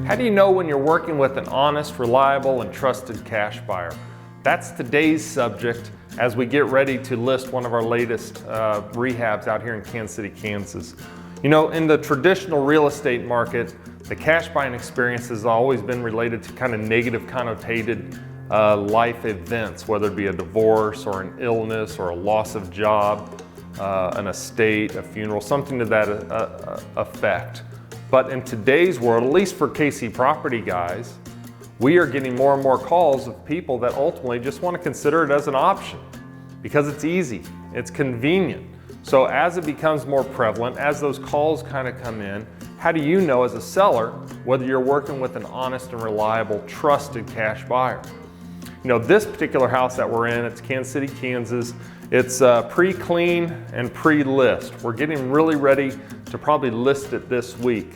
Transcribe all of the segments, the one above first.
How do you know when you're working with an honest, reliable, and trusted cash buyer? That's today's subject as we get ready to list one of our latest rehabs out here in Kansas City, Kansas. You know, in the traditional real estate market, the cash buying experience has always been related to kind of negative connotated life events, whether it be a divorce or an illness or a loss of job, an estate, a funeral, something to that effect. But in today's world, at least for KC Property guys, we are getting more and more calls of people that ultimately just want to consider it as an option because it's easy, it's convenient. So as it becomes more prevalent, as those calls kind of come in, how do you know as a seller whether you're working with an honest and reliable, trusted cash buyer? You know, this particular house that we're in, it's Kansas City, Kansas. It's pre-clean and pre-list. We're getting really ready to probably list it this week.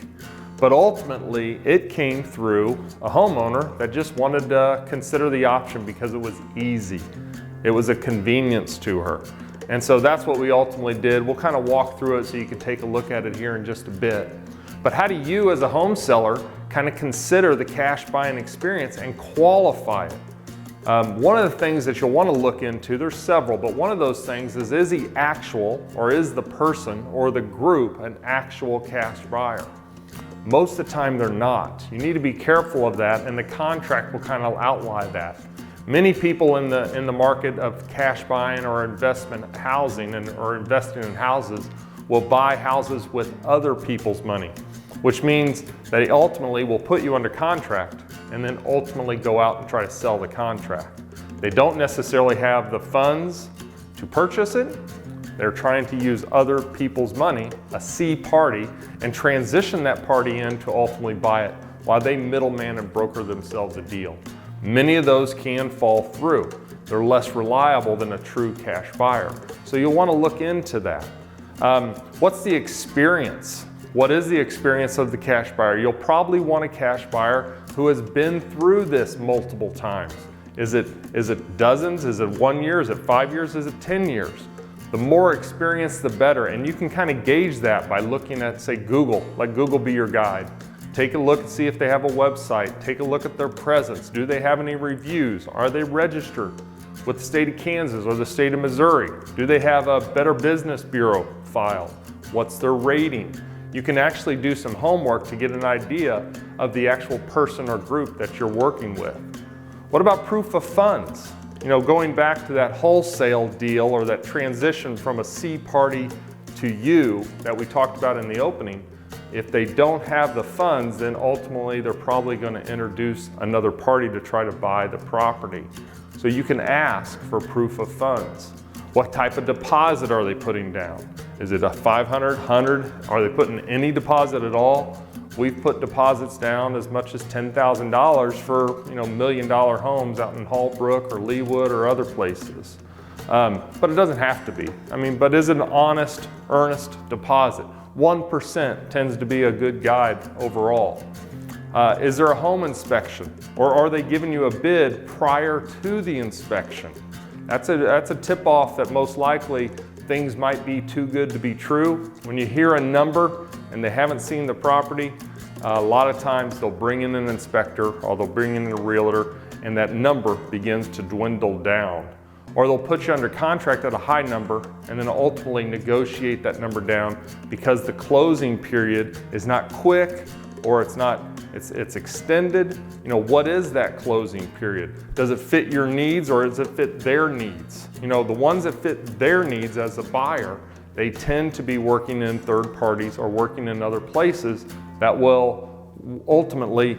But ultimately, it came through a homeowner that just wanted to consider the option because it was easy. It was a convenience to her. And so that's what we ultimately did. We'll kind of walk through it so you can take a look at it here in just a bit. But how do you as a home seller kind of consider the cash buying experience and qualify it? One of the things that you'll want to look into, there's several, but one of those things is he actual, or is the person or the group an actual cash buyer? Most of the time they're not. You need to be careful of that, and the contract will kind of outline that. Many people in the market of cash buying or investment housing or investing in houses will buy houses with other people's money, which means that they ultimately will put you under contract and then ultimately go out and try to sell the contract. They don't necessarily have the funds to purchase it. They're trying to use other people's money, a C party, and transition that party in to ultimately buy it while they middleman and broker themselves a deal. Many of those can fall through. They're less reliable than a true cash buyer. So you'll want to look into that. What's the experience? What is the experience of the cash buyer? You'll probably want a cash buyer who has been through this multiple times. Is it dozens? Is it 1 year? Is it 5 years? Is it 10 years? The more experience, the better. And you can kind of gauge that by looking at, say, Google. Let Google be your guide. Take a look and see if they have a website. Take a look at their presence. Do they have any reviews? Are they registered with the state of Kansas or the state of Missouri? Do they have a Better Business Bureau file? What's their rating? You can actually do some homework to get an idea of the actual person or group that you're working with. What about proof of funds? You know, going back to that wholesale deal or that transition from a C party to you that we talked about in the opening, if they don't have the funds, then ultimately they're probably going to introduce another party to try to buy the property. So you can ask for proof of funds. What type of deposit are they putting down? Is it a $500, $100? Are they putting any deposit at all? We've put deposits down as much as $10,000 for $1 million homes out in Hallbrook or Leawood or other places. But it doesn't have to be. But is it an honest, earnest deposit? 1% tends to be a good guide overall. Is there a home inspection? Or are they giving you a bid prior to the inspection? That's a tip-off that most likely things might be too good to be true. When you hear a number and they haven't seen the property, a lot of times they'll bring in an inspector or they'll bring in a realtor and that number begins to dwindle down. Or they'll put you under contract at a high number and then ultimately negotiate that number down because the closing period is not quick or it's extended. What is that closing period? Does it fit your needs or does it fit their needs? The ones that fit their needs as a buyer, they tend to be working in third parties or working in other places that will ultimately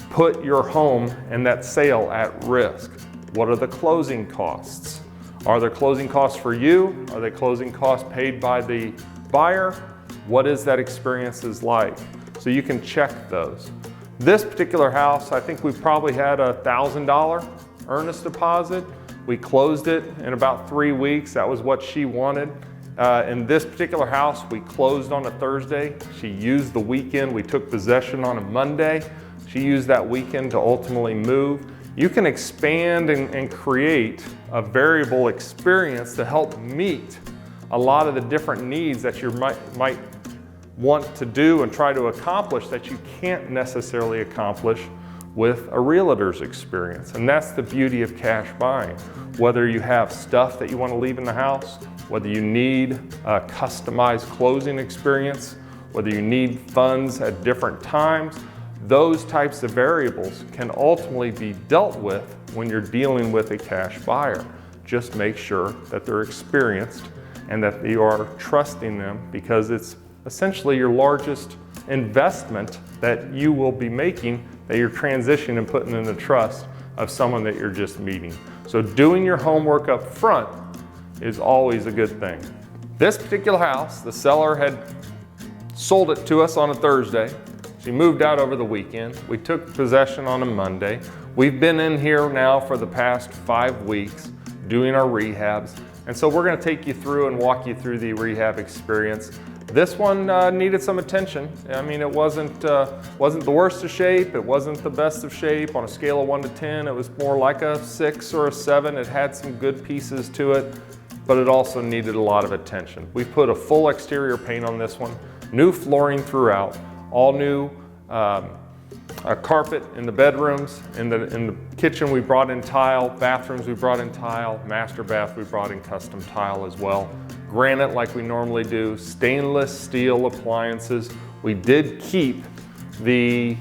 put your home and that sale at risk. What are the closing costs? Are there closing costs for you? Are they closing costs paid by the buyer? What is that experience like? So you can check those. This particular house, I think we probably had a $1,000 earnest deposit. We closed it in about 3 weeks. That was what she wanted. In this particular house, we closed on a Thursday. She used the weekend. We took possession on a Monday. She used that weekend to ultimately move. You can expand and create a variable experience to help meet a lot of the different needs that you might want to do and try to accomplish that you can't necessarily accomplish with a realtor's experience. And that's the beauty of cash buying. Whether you have stuff that you want to leave in the house, whether you need a customized closing experience, whether you need funds at different times, those types of variables can ultimately be dealt with when you're dealing with a cash buyer. Just make sure that they're experienced and that you are trusting them, because it's essentially your largest investment that you will be making, that you're transitioning and putting in the trust of someone that you're just meeting. So doing your homework up front is always a good thing. This particular house, the seller had sold it to us on a Thursday. She moved out over the weekend. We took possession on a Monday. We've been in here now for the past 5 weeks doing our rehabs. And so we're gonna take you through and walk you through the rehab experience. This one needed some attention. I mean, it wasn't the worst of shape, it wasn't the best of shape. On a scale of 1 to 10, it was more like a 6 or a 7. It had some good pieces to it, but it also needed a lot of attention. We put a full exterior paint on this one, new flooring throughout, all new carpet in the bedrooms. In the kitchen we brought in tile, bathrooms we brought in tile, master bath we brought in custom tile as well. Granite like we normally do, stainless steel appliances. We did keep the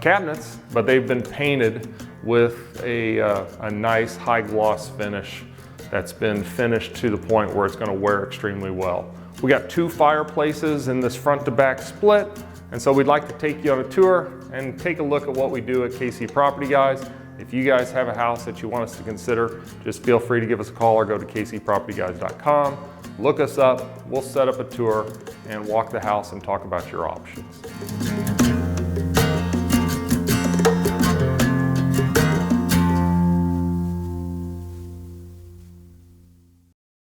cabinets, but they've been painted with a nice high gloss finish that's been finished to the point where it's going to wear extremely well. We got 2 fireplaces in this front to back split, and so we'd like to take you on a tour and take a look at what we do at KC Property Guys. If you guys have a house that you want us to consider, just feel free to give us a call or go to kcpropertyguys.com. Look us up, we'll set up a tour and walk the house and talk about your options.